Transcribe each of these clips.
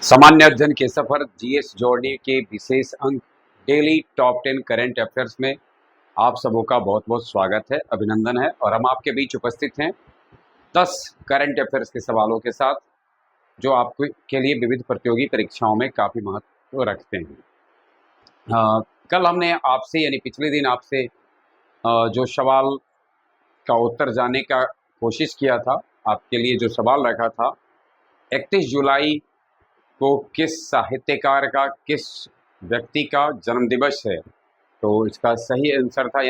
सामान्य अध्ययन के सफर जीएस जोड़ने के विशेष अंक डेली टॉप 10 करंट अफेयर्स में आप सबों का बहुत बहुत स्वागत है, अभिनंदन है। और हम आपके बीच उपस्थित हैं 10 करंट अफेयर्स के सवालों के साथ जो आपके के लिए विविध प्रतियोगी परीक्षाओं में काफ़ी महत्व रखते हैं। कल हमने आपसे यानी पिछले दिन आपसे जो सवाल का उत्तर जानने का कोशिश किया था, आपके लिए जो सवाल रखा था 31 जुलाई को किस साहित्यकार का, किस व्यक्ति का जन्मदिवस है, तो इसका सही आंसर था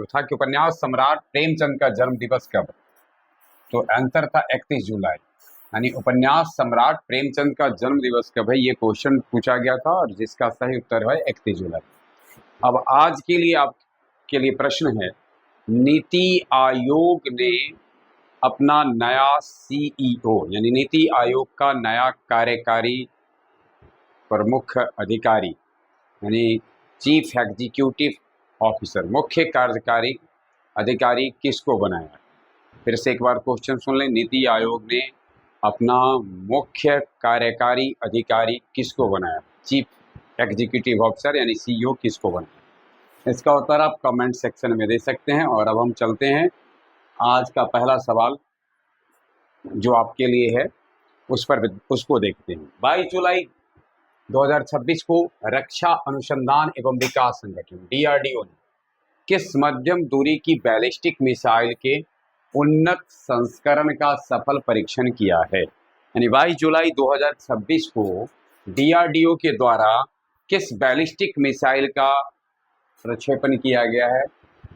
था कि उपन्यास सम्राट प्रेमचंद का जन्म दिवस कब। तो आंसर था 31 जुलाई, यानी उपन्यास सम्राट प्रेमचंद का जन्म दिवस कब है, ये क्वेश्चन पूछा गया था और जिसका सही उत्तर है 31 जुलाई। अब आज के लिए आपके लिए प्रश्न है, नीति आयोग ने अपना नया सीईओ यानी नीति आयोग का नया कार्यकारी प्रमुख अधिकारी यानी चीफ एग्जीक्यूटिव ऑफिसर, मुख्य कार्यकारी अधिकारी किसको बनाया। फिर से एक बार क्वेश्चन सुन लें, नीति आयोग ने अपना मुख्य कार्यकारी अधिकारी किसको बनाया, चीफ एग्जीक्यूटिव ऑफिसर यानी सीईओ किसको बनाया। इसका उत्तर आप कमेंट सेक्शन में दे सकते हैं। और अब हम चलते हैं आज का पहला सवाल जो आपके लिए है उसको देखते हैं। 22 जुलाई 2026 को रक्षा अनुसंधान एवं विकास संगठन डीआरडीओ ने किस मध्यम दूरी की बैलिस्टिक मिसाइल के उन्नत संस्करण का सफल परीक्षण किया है। यानी 22 जुलाई 2026 को डीआरडीओ के द्वारा किस बैलिस्टिक मिसाइल का प्रक्षेपण किया गया है,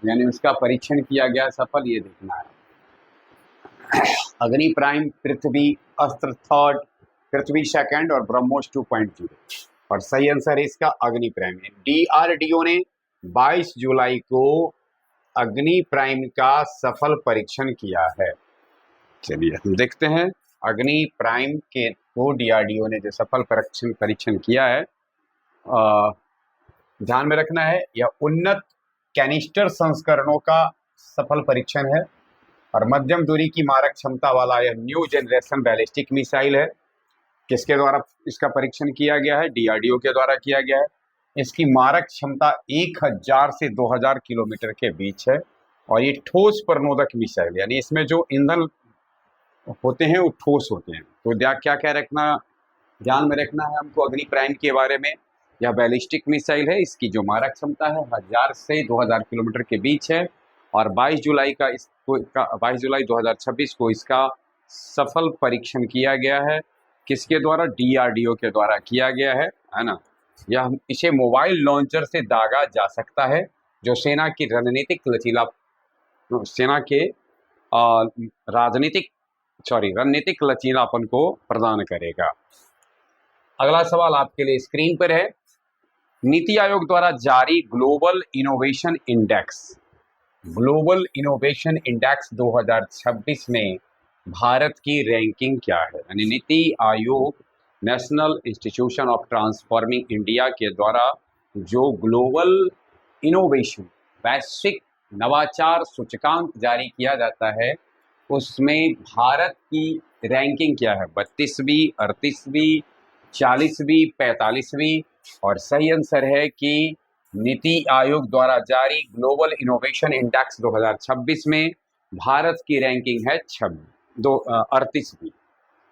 यानी उसका परीक्षण किया गया सफल, ये देखना है। अग्नि प्राइम, पृथ्वी अस्त्र थर्ड, पृथ्वी सेकंड और ब्रह्मोस 2.0। और सही आंसर है इसका अग्नि प्राइम है। डीआरडीओ ने 22 जुलाई को अग्नि प्राइम का सफल परीक्षण किया है। चलिए हम देखते हैं अग्नि प्राइम के को डीआरडीओ ने जो सफल परीक्षण किया है। ध्यान में रखना है, यह उन्नत कैनिस्टर संस्करणों का सफल परीक्षण है और मध्यम दूरी की मारक क्षमता वाला यह न्यू जनरेशन बैलिस्टिक मिसाइल है। किसके द्वारा इसका परीक्षण किया गया है? डीआरडीओ के द्वारा किया गया है। इसकी मारक क्षमता 1000 से 2000 किलोमीटर के बीच है और ये ठोस प्रणोदक मिसाइल, यानी इसमें जो ईंधन होते हैं वो ठोस होते हैं। तो क्या क्या रखना, ध्यान में रखना है हमको अग्नि प्राइम के बारे में। यह बैलिस्टिक मिसाइल है, इसकी जो मारक क्षमता है 1000 से 2000 किलोमीटर के बीच है और 22 जुलाई 2026 को इसका सफल परीक्षण किया गया है। किसके द्वारा? डीआरडीओ के द्वारा किया गया है ना। यह इसे मोबाइल लॉन्चर से दागा जा सकता है जो सेना के रणनीतिक लचीलापन को प्रदान करेगा। अगला सवाल आपके लिए स्क्रीन पर है, नीति आयोग द्वारा जारी ग्लोबल इनोवेशन इंडेक्स 2026 में भारत की रैंकिंग क्या है। यानी NITI Aayog national institution of transforming India के द्वारा जो ग्लोबल इनोवेशन वैश्विक नवाचार सूचकांक जारी किया जाता है उसमें भारत की रैंकिंग क्या है, 32वीं, 38वीं, 40वीं, 45वीं। और सही आंसर है कि नीति आयोग द्वारा जारी ग्लोबल इनोवेशन इंडेक्स 2026 में भारत की रैंकिंग है 38वीं।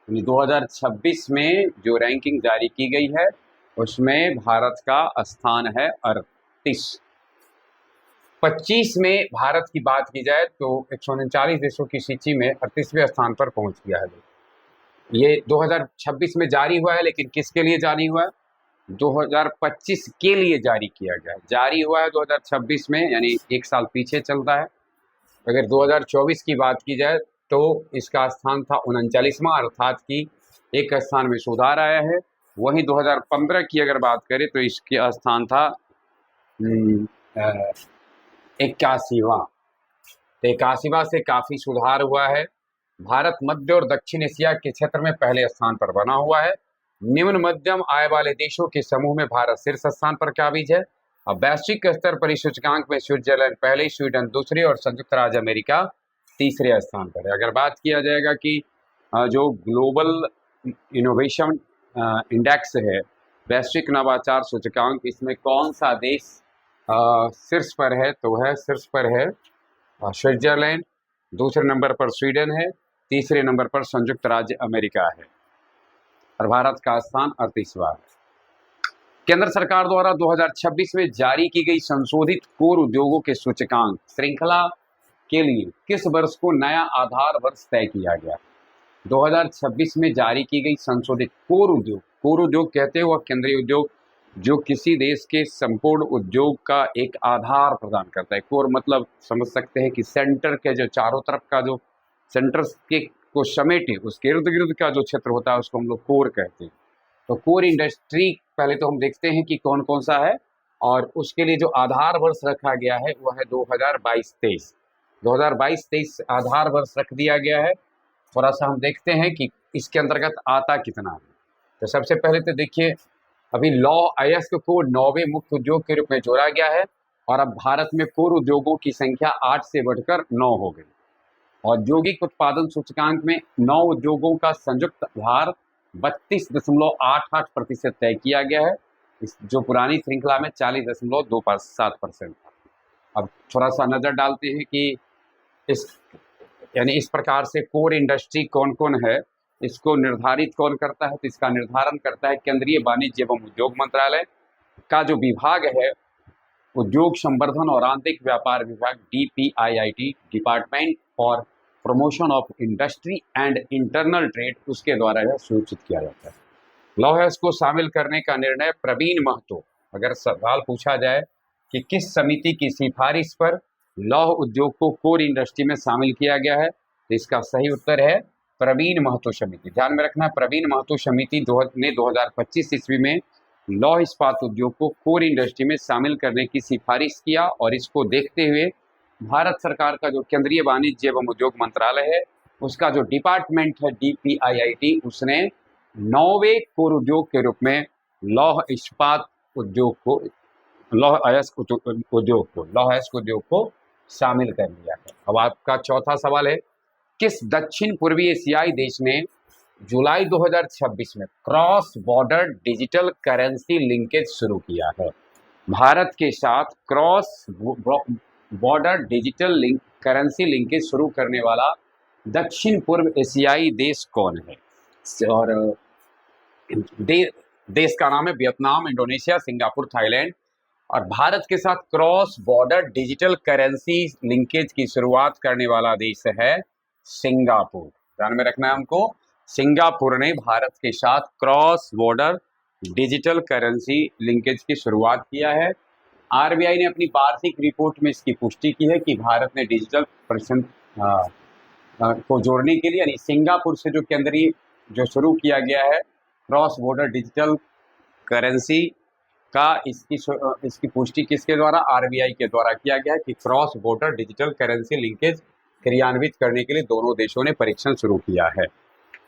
2026 में जो रैंकिंग जारी की गई है उसमें भारत का स्थान है 38। 25 में भारत की बात की जाए तो 139 देशों की सूची में 38वें स्थान पर पहुंच गया है। ये 2026 में जारी हुआ है, लेकिन किसके लिए जारी हुआ है? 2025 के लिए जारी किया गया है। जारी हुआ है 2026 में, यानी एक साल पीछे चलता है। अगर 2024 की बात की जाए तो इसका स्थान था 39वां, अर्थात कि एक स्थान में सुधार आया है। वहीं 2015 की अगर बात करें तो इसका स्थान था 81वां। तो 81वां से काफ़ी सुधार हुआ है। भारत मध्य और दक्षिण एशिया के क्षेत्र में पहले स्थान पर बना हुआ है। निम्न मध्यम आय वाले देशों के समूह में भारत शीर्ष स्थान पर काबिज है। अब वैश्विक स्तर पर इस सूचकांक में स्विट्जरलैंड पहले, स्वीडन दूसरे और संयुक्त राज्य अमेरिका तीसरे स्थान पर है। अगर बात किया जाएगा कि जो ग्लोबल इनोवेशन इंडेक्स है, वैश्विक नवाचार सूचकांक, इसमें कौन सा देश शीर्ष पर है? तो है शीर्ष पर है स्विट्जरलैंड, दूसरे नंबर पर स्वीडन है, तीसरे नंबर पर संयुक्त राज्य अमेरिका है और भारत का स्थान 38वां है। केंद्र सरकार द्वारा 2026 में जारी की गई संशोधित कोर उद्योगों के सूचकांक श्रृंखला के लिए किस वर्ष को नया आधार वर्ष तय किया गया? 2026 में जारी की गई संशोधित कोर उद्योग कहते हैं वह केंद्रीय उद्योग जो किसी देश के संपूर्ण उद्योग का एक आधार प्रदान करता है। कोर मतलब समझ सकते हैं कि सेंटर के जो चारों तरफ का जो सेंटर के को समेटे उसके इर्द गिर्द का जो क्षेत्र होता है उसको हम लोग कोर कहते हैं। तो कोर इंडस्ट्री पहले तो हम देखते हैं कि कौन कौन सा है और उसके लिए जो आधार वर्ष रखा गया है वह है 2022-23। 2022-23 आधार वर्ष रख दिया गया है। थोड़ा सा हम देखते हैं कि इसके अंतर्गत आता कितना है। तो सबसे पहले तो देखिए, अभी लौह अयस्क को 9वें मुख्य उद्योग के रूप में जोड़ा गया है और अब भारत में कोर उद्योगों की संख्या 8 से बढ़कर 9 हो गई। औद्योगिक उत्पादन सूचकांक में 9 उद्योगों का संयुक्त आधार 32.88% तय किया गया है, जो पुरानी श्रृंखला में 40.27% था। अब थोड़ा सा नज़र डालते हैं कि इस प्रकार से कोर इंडस्ट्री कौन कौन है, इसको निर्धारित कौन करता है? तो इसका निर्धारण करता है केंद्रीय वाणिज्य एवं उद्योग मंत्रालय का जो विभाग है, उद्योग संवर्धन और आंतरिक व्यापार विभाग, DPIIT, department for promotion of industry and internal trade, उसके द्वारा यह सूचित किया जाता है। लौह को शामिल करने का निर्णय प्रवीण महतो, अगर सवाल पूछा जाए कि किस समिति की सिफारिश पर लौह उद्योग को कोर इंडस्ट्री में शामिल किया गया है, तो इसका सही उत्तर है प्रवीण महतो समिति। ध्यान में रखना, प्रवीण महतो समिति ने 2025 ईस्वी में लौह इस्पात उद्योग को कोर इंडस्ट्री में शामिल करने की सिफारिश किया और इसको देखते हुए भारत सरकार का जो केंद्रीय वाणिज्य एवं उद्योग मंत्रालय है उसका जो डिपार्टमेंट है DPIIT, उसने 9वें कोर उद्योग के रूप में लौह इस्पात उद्योग को, लौह अयस्क उद्योग को शामिल कर लिया है। अब आपका चौथा सवाल है, किस दक्षिण पूर्वी एशियाई देश ने जुलाई 2026 में cross border digital currency linkage शुरू किया है? भारत के साथ cross border digital currency linkage शुरू करने वाला दक्षिण पूर्व एशियाई देश कौन है? और देश का नाम है वियतनाम, इंडोनेशिया, सिंगापुर, थाईलैंड। और भारत के साथ cross border digital currency linkage की शुरुआत करने वाला देश है सिंगापुर। ध्यान में रखना है हमको, सिंगापुर ने भारत के साथ cross border digital currency linkage की शुरुआत किया है। RBI ने अपनी वार्षिक रिपोर्ट में इसकी पुष्टि की है कि भारत ने डिजिटल परसेंट को जोड़ने के लिए, यानी सिंगापुर से जो केंद्रीय जो शुरू किया गया है क्रॉस बॉर्डर डिजिटल करेंसी का, इसकी पुष्टि किसके द्वारा? RBI के द्वारा किया गया है कि cross border digital currency linkage क्रियान्वित करने के लिए दोनों देशों ने परीक्षण शुरू किया है।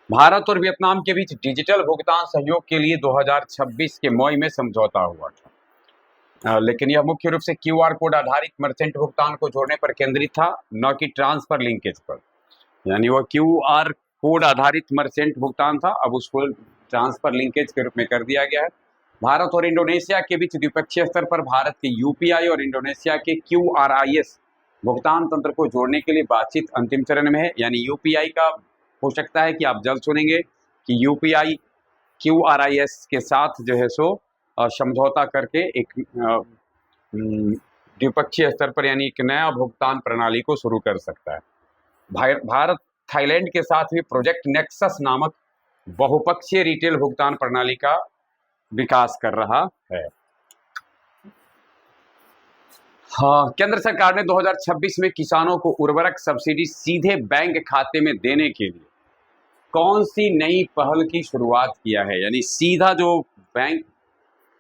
भारत और वियतनाम के बीच डिजिटल भुगतान सहयोग के लिए 2026 के मई में समझौता हुआ था, लेकिन यह मुख्य रूप से QR कोड आधारित मर्चेंट भुगतान को जोड़ने पर केंद्रित था, न कि ट्रांसफर लिंकेज पर। यानी वह QR कोड आधारित मर्चेंट भुगतान था, अब उसको ट्रांसफर लिंकेज के रूप में कर दिया गया है। भारत और इंडोनेशिया के बीच द्विपक्षीय स्तर पर भारत के UPI और इंडोनेशिया के QRIS भुगतान तंत्र को जोड़ने के लिए बातचीत अंतिम चरण में है। यानी UPI का हो सकता है कि आप जल्द सुनेंगे कि UPI QRIS के साथ जो है सो समझौता करके एक द्विपक्षीय स्तर पर यानी एक नया भुगतान प्रणाली को शुरू कर सकता है। भारत थाईलैंड के साथ भी प्रोजेक्ट नेक्सस नामक बहुपक्षीय रिटेल भुगतान प्रणाली का विकास कर रहा है। हाँ, केंद्र सरकार ने 2026 में किसानों को उर्वरक सब्सिडी सीधे बैंक खाते में देने के लिए कौन सी नई पहल की शुरुआत किया है? यानी सीधा जो बैंक,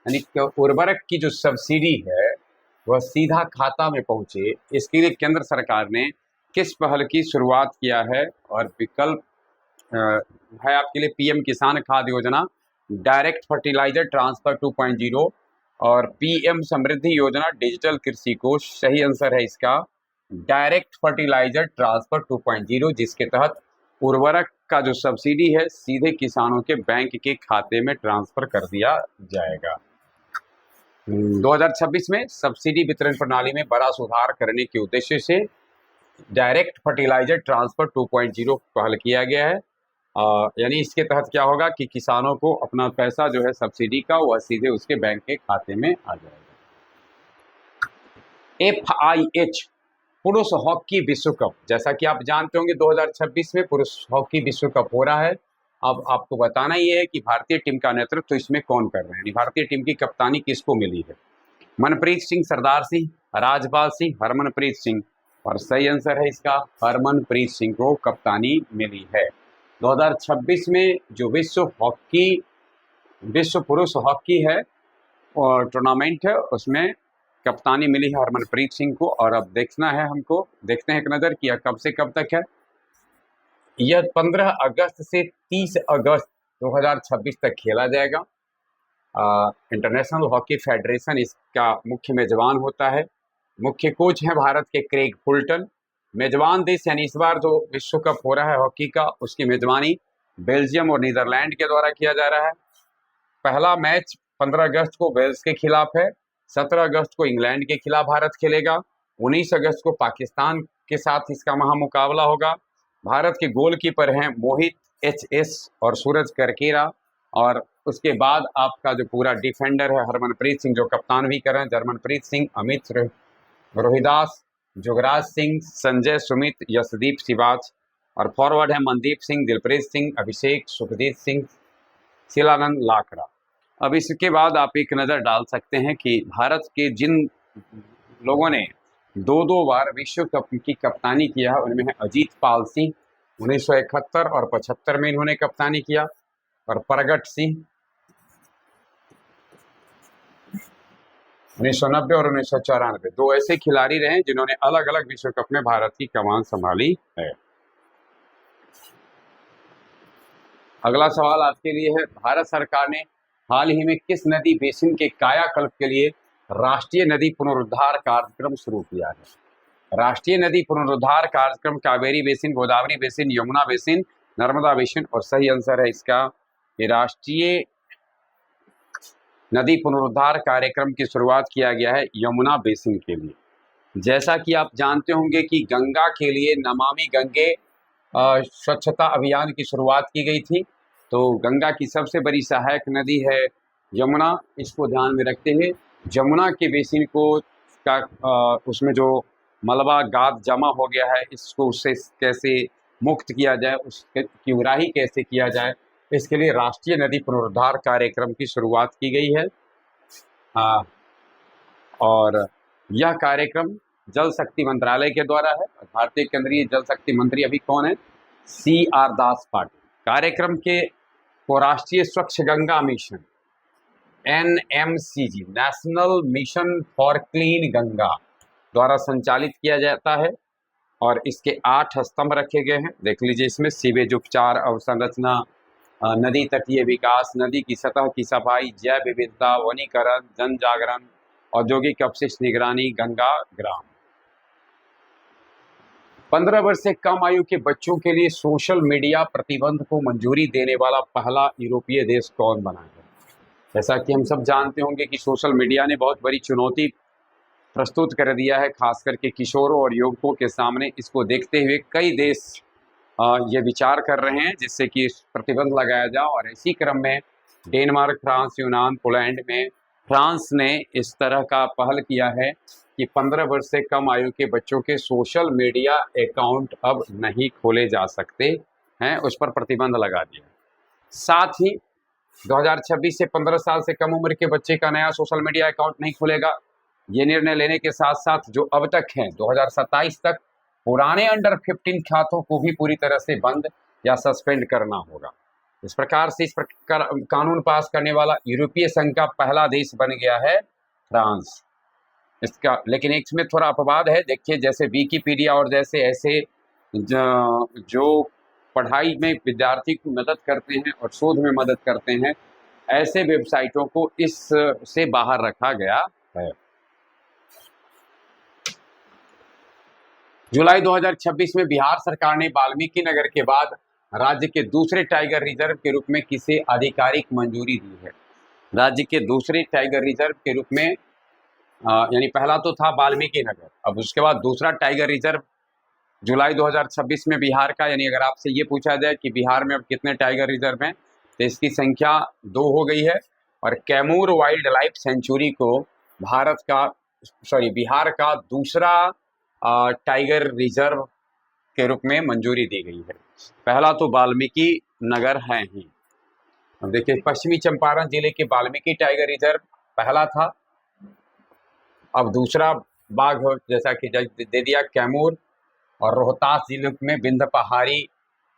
यानी उर्वरक की जो सब्सिडी है वह सीधा खाता में पहुंचे, इसके लिए केंद्र सरकार ने किस पहल की शुरुआत किया है? और विकल्प है आपके लिए PM किसान खाद योजना, डायरेक्ट फर्टिलाइजर ट्रांसफर 2.0 और PM समृद्धि योजना, डिजिटल कृषि कोष। सही आंसर है इसका डायरेक्ट फर्टिलाइजर ट्रांसफर 2.0, जिसके तहत उर्वरक का जो सब्सिडी है सीधे किसानों के बैंक के खाते में ट्रांसफर कर दिया जाएगा। 2026 में सब्सिडी वितरण प्रणाली में बड़ा सुधार करने के उद्देश्य से डायरेक्ट फर्टिलाइजर ट्रांसफर 2.0 पहल किया गया है। यानी इसके तहत क्या होगा कि किसानों को अपना पैसा जो है सब्सिडी का वह सीधे उसके बैंक के खाते में आ जाएगा। FIH पुरुष हॉकी विश्व कप, जैसा कि आप जानते होंगे 2026 में पुरुष हॉकी विश्व कप हो रहा है। अब आपको बताना ये है कि भारतीय टीम का नेतृत्व तो इसमें कौन कर रहे हैं, भारतीय टीम की कप्तानी किसको मिली है। मनप्रीत सिंह, सरदार सिंह, राजपाल सिंह, हरमनप्रीत सिंह, और सही आंसर है इसका हरमनप्रीत सिंह को कप्तानी मिली है। 2026 में जो विश्व पुरुष हॉकी है और टूर्नामेंट है उसमें कप्तानी मिली है हरमनप्रीत सिंह को। और अब देखना है हमको, देखते हैं एक नज़र कि यह कब से कब तक है। यह 15 अगस्त से 30 अगस्त 2026 तक खेला जाएगा। इंटरनेशनल हॉकी फेडरेशन इसका मुख्य मेजबान होता है। मुख्य कोच हैं भारत के क्रेग फुलटन। मेजबान देश यानी इस बार जो विश्व कप हो रहा है हॉकी का उसकी मेजबानी बेल्जियम और नीदरलैंड के द्वारा किया जा रहा है। पहला मैच 15 अगस्त को वेल्स के खिलाफ है, 17 अगस्त को इंग्लैंड के खिलाफ भारत खेलेगा, 19 अगस्त को पाकिस्तान के साथ इसका महामुकाबला होगा। भारत के गोलकीपर हैं मोहित HS और सूरज करकेरा, और उसके बाद आपका जो पूरा डिफेंडर है हरमनप्रीत सिंह जो कप्तान भी कर रहे हैं, जरमनप्रीत सिंह, अमित रोहिदास, जुगराज सिंह, संजय सुमित, यशदीप सिवाच, और फॉरवर्ड है मनदीप सिंह, दिलप्रीत सिंह, अभिषेक, सुखजीत सिंह, शिलानंद लाकड़ा। अब इसके बाद आप एक नज़र डाल सकते हैं कि भारत के जिन लोगों ने 2-2 बार विश्व कप की कप्तानी किया है उनमें है अजीत पाल सिंह, 1971 और 75 में इन्होंने कप्तानी किया, और प्रगट सिंह 1990 और 1994। 2 ऐसे खिलाड़ी रहे जिन्होंने अलग अलग विश्व कप में भारत की कमान संभाली है। अगला सवाल आपके लिए है, भारत सरकार ने हाल ही में किस नदी बेसिन के कायाकल्प के लिए राष्ट्रीय नदी पुनरुद्धार कार्यक्रम शुरू किया है। राष्ट्रीय नदी पुनरुद्धार कार्यक्रम Kaveri basin, Godavari basin, Yamuna basin, Narmada basin, और सही आंसर है इसका कि राष्ट्रीय नदी पुनरुद्धार कार्यक्रम की शुरुआत किया गया है यमुना बेसिन के लिए। जैसा कि आप जानते होंगे कि गंगा के लिए नमामि गंगे स्वच्छता अभियान की शुरुआत की गई थी, तो गंगा की सबसे बड़ी सहायक नदी है यमुना। इसको ध्यान में रखते हुए यमुना के बेसिन को उसमें जो मलबा गाद जमा हो गया है इसको उससे कैसे मुक्त किया जाए, उसकी उराही कैसे किया जाए, इसके लिए राष्ट्रीय नदी पुनरुद्धार कार्यक्रम की शुरुआत की गई है। और यह कार्यक्रम जल शक्ति मंत्रालय के द्वारा है। भारतीय केंद्रीय जल शक्ति मंत्री अभी कौन है? CR दास पाटिल। कार्यक्रम को राष्ट्रीय स्वच्छ Ganga mission NMCG national mission for clean Ganga द्वारा संचालित किया जाता है, और इसके 8 स्तंभ रखे गए हैं। देख लीजिए इसमें सीवेज उपचार, अवसंरचना, नदी तटीय विकास, नदी की सतह की सफाई, जैव विविधता, वनीकरण, जन जागरण, औद्योगिक अपशिष्ट निगरानी, गंगा ग्राम। 15 वर्ष से कम आयु के बच्चों के लिए सोशल मीडिया प्रतिबंध को मंजूरी देने वाला पहला यूरोपीय देश कौन बना है? जैसा कि हम सब जानते होंगे कि सोशल मीडिया ने बहुत बड़ी चुनौती प्रस्तुत कर दिया है, खास करके किशोरों और युवकों के सामने। इसको देखते हुए कई देश ये विचार कर रहे हैं जिससे कि प्रतिबंध लगाया जाए, और इसी क्रम में डेनमार्क, फ्रांस, यूनान, पोलैंड में फ्रांस ने इस तरह का पहल किया है कि 15 वर्ष से कम आयु के बच्चों के सोशल मीडिया अकाउंट अब नहीं खोले जा सकते हैं, उस पर प्रतिबंध लगा दिया। साथ ही 2026 से 15 साल से कम उम्र के बच्चे का नया सोशल मीडिया अकाउंट नहीं खुलेगा। ये निर्णय लेने के साथ साथ जो अब तक हैं 2027 तक पुराने अंडर 15 खातों को भी पूरी तरह से बंद या सस्पेंड करना होगा। इस प्रकार से इस प्रकार कानून पास करने वाला यूरोपीय संघ का पहला देश बन गया है फ्रांस। इसका लेकिन इसमें थोड़ा अपवाद है। देखिए जैसे विकिपीडिया और जैसे ऐसे जो पढ़ाई में विद्यार्थी की मदद करते हैं और शोध में मदद करते हैं, ऐसे वेबसाइटों को इस से बाहर रखा गया है। जुलाई 2026 में बिहार सरकार ने वाल्मीकि नगर के बाद राज्य के दूसरे टाइगर रिजर्व के रूप में किसे आधिकारिक मंजूरी दी है? राज्य के दूसरे टाइगर रिजर्व के रूप में यानी पहला तो था वाल्मीकि नगर, अब उसके बाद दूसरा टाइगर रिजर्व जुलाई 2026 में बिहार का, यानी अगर आपसे ये पूछा जाए कि बिहार में अब कितने टाइगर रिजर्व हैं तो इसकी संख्या 2 हो गई है। और कैमूर वाइल्ड लाइफ सेंचुरी को बिहार का दूसरा टाइगर रिजर्व के रूप में मंजूरी दी गई है। पहला तो वाल्मीकि नगर है ही। अब देखिए, पश्चिमी चंपारण जिले के वाल्मीकि टाइगर रिजर्व पहला था, अब दूसरा बाघ जैसा कि दे दिया कैमूर, और रोहतास जिले में विंध्य पहाड़ी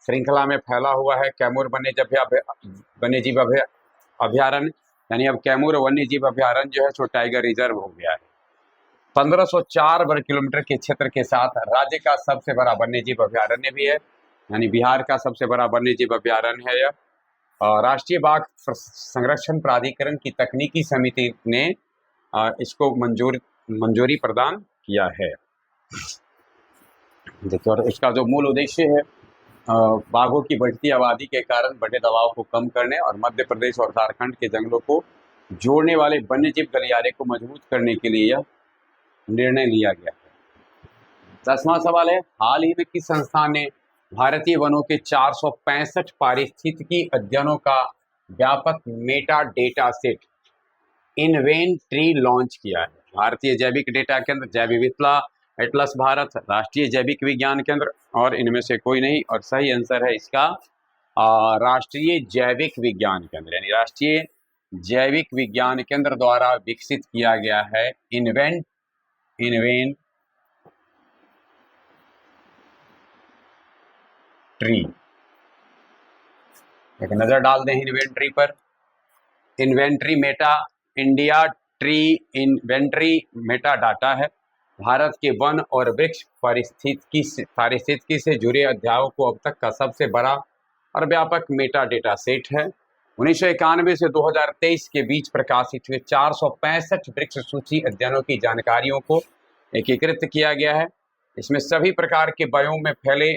श्रृंखला में फैला हुआ है कैमूर वन्यजीव अभ्यारण्य, यानी अब कैमूर वन्यजीव अभ्यारण्य जो है सो टाइगर रिजर्व हो गया है। 1504 वर्ग किलोमीटर के क्षेत्र के साथ राज्य का सबसे बड़ा वन्यजीव अभ्यारण्य भी है, यानी बिहार का सबसे बड़ा वन्यजीव अभ्यारण्य है यह। राष्ट्रीय बाघ संरक्षण प्राधिकरण की तकनीकी समिति ने इसको मंजूरी प्रदान किया है। देखिए, और इसका जो मूल उद्देश्य है, बाघों की बढ़ती आबादी के कारण बढ़े दबाव को कम करने और मध्य प्रदेश और झारखंड के जंगलों को जोड़ने वाले वन्यजीव गलियारे को मजबूत करने के लिए यह निर्णय लिया गया है। 10वां सवाल है, हाल ही में किस संस्थान ने भारतीय वनों के 465 पारिस्थितिकी अध्ययनों का व्यापक Meta data set inventory launch किया है? भारतीय जैविक डेटा केंद्र, जैव विविधता एटलस भारत, राष्ट्रीय जैविक विज्ञान केंद्र, और इनमें से कोई नहीं। और सही आंसर है इसका राष्ट्रीय जैविक विज्ञान केंद्र, यानी राष्ट्रीय जैविक विज्ञान केंद्र द्वारा विकसित किया गया है इन्वेंट्री। एक नजर डाल दें इन्वेंट्री पर। Inventory Meta India tree inventory Meta data है, भारत के वन और वृक्ष पारिस्थितिकी से जुड़े अध्यायों को अब तक का सबसे बड़ा और व्यापक मेटा डेटा सेट है। 1991 से 2023 के बीच प्रकाशित हुए 465 वृक्ष सूची अध्ययनों की जानकारियों को एकीकृत किया गया है। इसमें सभी प्रकार के बायोम में फैले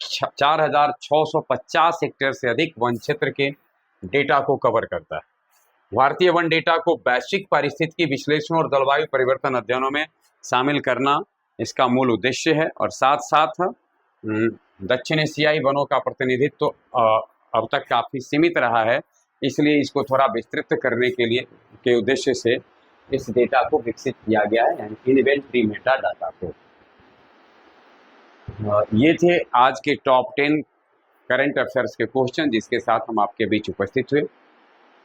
4650 हेक्टेयर से अधिक वन क्षेत्र के डेटा को कवर करता है। भारतीय वन डेटा को वैश्विक पारिस्थितिकी विश्लेषण और जलवायु परिवर्तन अध्ययनों में शामिल करना इसका मूल उद्देश्य है। और साथ साथ दक्षिण एशियाई वनों का प्रतिनिधित्व अब तक काफ़ी सीमित रहा है, इसलिए इसको थोड़ा विस्तृत करने के उद्देश्य से इस डेटा को विकसित किया गया है, यानी इन्वेंट्री मेटा डाटा को। ये थे आज के टॉप 10 करंट अफेयर्स के क्वेश्चन, जिसके साथ हम आपके बीच उपस्थित हुए।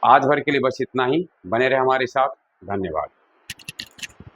आज भर के लिए बस इतना ही। बने रहे हमारे साथ। धन्यवाद।